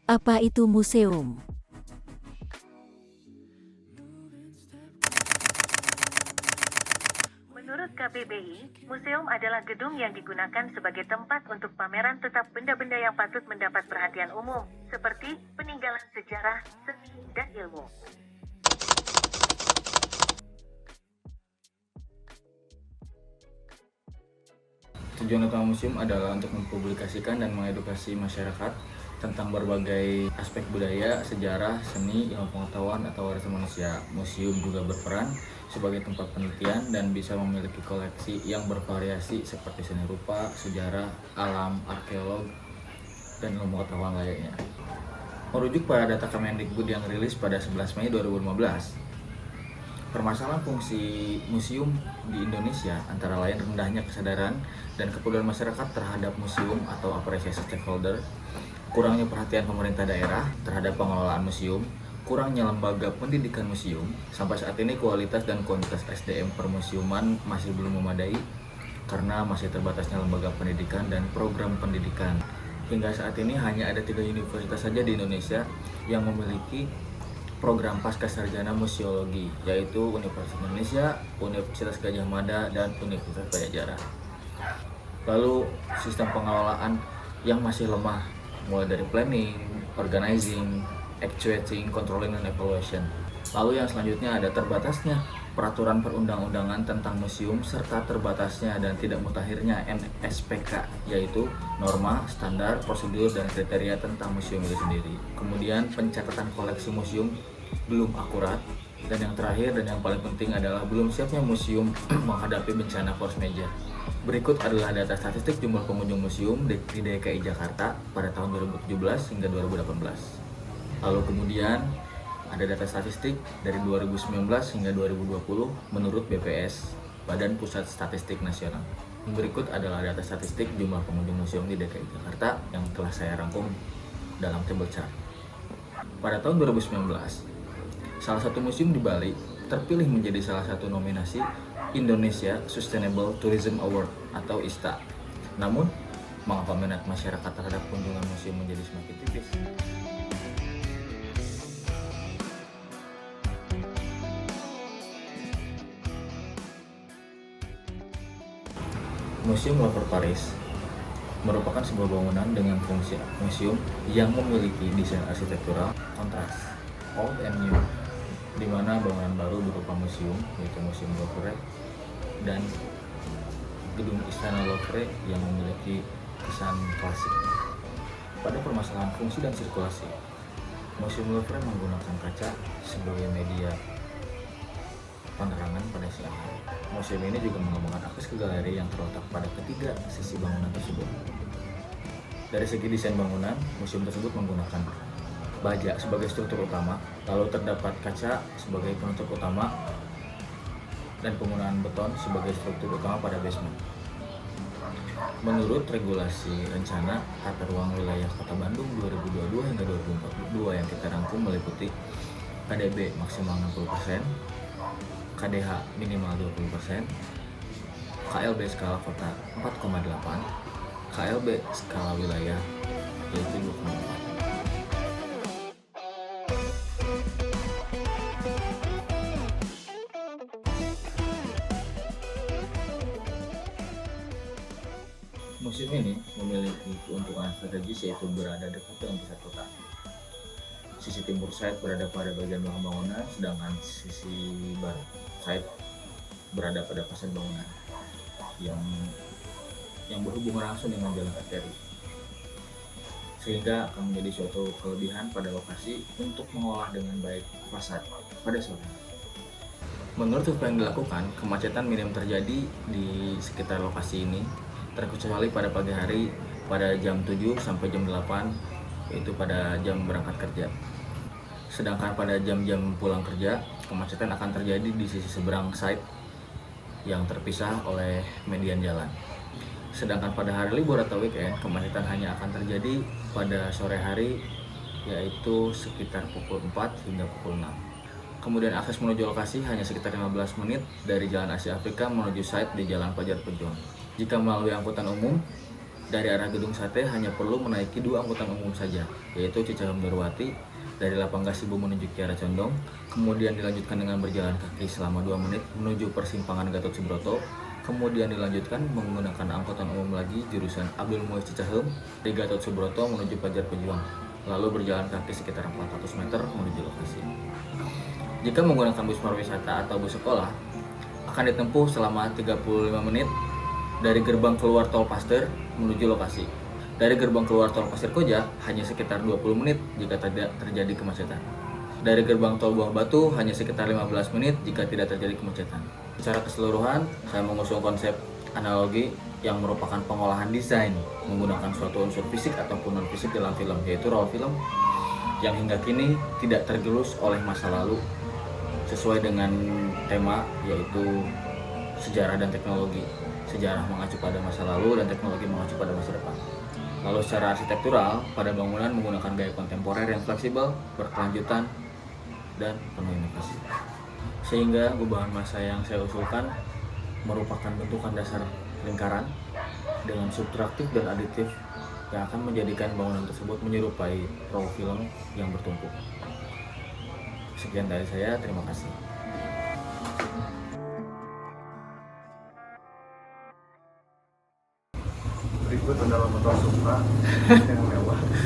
Apa itu museum? Menurut KBBI, museum adalah gedung yang digunakan sebagai tempat untuk pameran tetap benda-benda yang patut mendapat perhatian umum, seperti peninggalan sejarah, seni, dan ilmu. Tujuan utama museum adalah untuk mempublikasikan dan mengedukasi masyarakat tentang berbagai aspek budaya, sejarah, seni, ilmu pengetahuan, atau warisan manusia. Museum juga berperan sebagai tempat penelitian dan bisa memiliki koleksi yang bervariasi seperti seni rupa, sejarah, alam, arkeolog, dan ilmu pengetahuan lainnya. Merujuk pada data Kemendikbud yang rilis pada 11 Mei 2015, permasalahan fungsi museum di Indonesia antara lain rendahnya kesadaran dan kepedulian masyarakat terhadap museum atau apresiasi stakeholder, kurangnya perhatian pemerintah daerah terhadap pengelolaan museum, kurangnya lembaga pendidikan museum. Sampai saat ini kualitas dan kuantitas SDM permuseuman masih belum memadai karena masih terbatasnya lembaga pendidikan dan program pendidikan. Hingga saat ini hanya ada 3 universitas saja di Indonesia yang memiliki program pascasarjana museologi, yaitu Universitas Indonesia, Universitas Gadjah Mada, dan Universitas Padjadjaran. Lalu sistem pengelolaan yang masih lemah, mulai dari planning, organizing, actuating, controlling, dan evaluation. Lalu yang selanjutnya ada terbatasnya peraturan perundang-undangan tentang museum serta terbatasnya dan tidak mutakhirnya NSPK, yaitu norma, standar, prosedur, dan kriteria tentang museum itu sendiri. Kemudian pencatatan koleksi museum belum akurat, dan yang terakhir dan yang paling penting adalah belum siapnya museum menghadapi bencana force major. Berikut adalah data statistik jumlah pengunjung museum di DKI Jakarta pada tahun 2017 hingga 2018. Lalu kemudian ada data statistik dari 2019 hingga 2020 menurut BPS, Badan Pusat Statistik Nasional. Berikut adalah data statistik jumlah pengunjung museum di DKI Jakarta yang telah saya rangkum dalam table chart. Pada tahun 2019, salah satu museum di Bali terpilih menjadi salah satu nominasi Indonesia Sustainable Tourism Award atau ISTA. Namun, mengapa minat masyarakat terhadap kunjungan museum menjadi semakin tipis? Museum Louvre Paris merupakan sebuah bangunan dengan fungsi museum yang memiliki desain arsitektural kontras old and new, di mana bangunan baru berupa museum, yaitu Museum Louvre, dan gedung Istana Louvre yang memiliki kesan klasik. Pada permasalahan fungsi dan sirkulasi, Museum Louvre menggunakan kaca sebagai media penerangan pada siang hari. Museum ini juga mengembangkan akses ke galeri yang terletak pada ketiga sisi bangunan tersebut. Dari segi desain bangunan, museum tersebut menggunakan baja sebagai struktur utama, lalu terdapat kaca sebagai penutup utama, dan penggunaan beton sebagai struktur utama pada basement. Menurut regulasi rencana tata ruang wilayah Kota Bandung 2022 hingga 2042 yang kita rangkum meliputi KDB maksimal 60%, KDH minimal 20%, KLB skala kota 4,8, KLB skala wilayah yaitu 2,4. Museum ini memiliki keuntungan strategis yaitu berada dekat dengan pusat kota. Sisi timur side berada pada bagian belakang bangunan, sedangkan sisi barat side berada pada fasad bangunan yang berhubungan langsung dengan jalan arteri, sehingga akan menjadi suatu kelebihan pada lokasi untuk mengolah dengan baik fasad pada sore. Menurut survei yang dilakukan, kemacetan minim terjadi di sekitar lokasi ini, terkecuali pada pagi hari pada jam 7 sampai jam 8, yaitu pada jam berangkat kerja. Sedangkan pada jam-jam pulang kerja, kemacetan akan terjadi di sisi seberang site yang terpisah oleh median jalan. Sedangkan pada hari libur atau weekend, kemacetan hanya akan terjadi pada sore hari, yaitu sekitar pukul 4 hingga pukul 6. Kemudian akses menuju lokasi hanya sekitar 15 menit dari Jalan Asia Afrika menuju site di Jalan Fajar Pejuang. Jika melalui angkutan umum, Dari arah Gedung Sate hanya perlu menaiki 2 angkutan umum saja, yaitu Cicahem Darwati dari Lapang Gasibu menuju Kiara Condong, kemudian dilanjutkan dengan berjalan kaki selama 2 menit menuju persimpangan Gatot Subroto, kemudian dilanjutkan menggunakan angkutan umum lagi jurusan Abdul Muiz Cicahem dari Gatot Subroto menuju Pajar Pejuang, lalu berjalan kaki sekitar 400 meter menuju lokasi. Jika menggunakan bus pariwisata atau bus sekolah, akan ditempuh selama 35 menit dari gerbang keluar tol Paster menuju lokasi. Dari gerbang keluar tol Pasir Koja hanya sekitar 20 menit jika tidak terjadi kemacetan. Dari gerbang tol Buah Batu hanya sekitar 15 menit jika tidak terjadi kemacetan. Secara keseluruhan, saya mengusung konsep analogi yang merupakan pengolahan desain menggunakan suatu unsur fisik ataupun non-fisik dalam film, yaitu raw film yang hingga kini tidak tergerus oleh masa lalu sesuai dengan tema yaitu sejarah dan teknologi. Sejarah mengacu pada masa lalu dan teknologi mengacu pada masa depan. Lalu secara arsitektural, pada bangunan menggunakan gaya kontemporer yang fleksibel, berkelanjutan, dan penuh inovasi. Sehingga gubahan massa yang saya usulkan merupakan bentukan dasar lingkaran dengan subtraktif dan aditif yang akan menjadikan bangunan tersebut menyerupai raw film yang bertumpuk. Sekian dari saya, terima kasih. Berikut adalah motor Supra